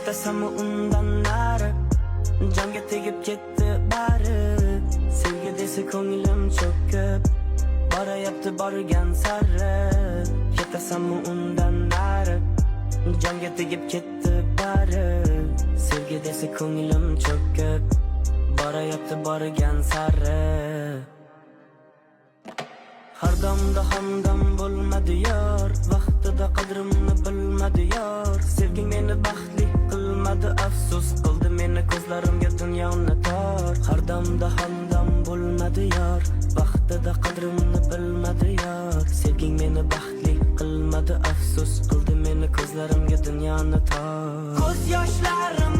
ketasanmi undan nari, jonga tegib ketdi bari. Sevgi desa ko'nglim cho'kib borayapti borgan sari. Ketasanmi undan nari, jonga tegib ketdi bari. Sevgi desa ko'nglim cho'kib borayapti borgan sari. Har damda hamdam bo'lmadi yor, vaqtida qadrimni bilmadi yor. Sevging meni baxtli qilmadi, afsus qildi meni ko'zlarimga dunyoni tor. Har damda hamdam bo'lmadi yor, vaqtida qadrimni bilmadi yor. Sevging meni baxtli qilmadi, afsus qildi meni ko'zlarimga dunyoni tor. Ko'z yoshlarim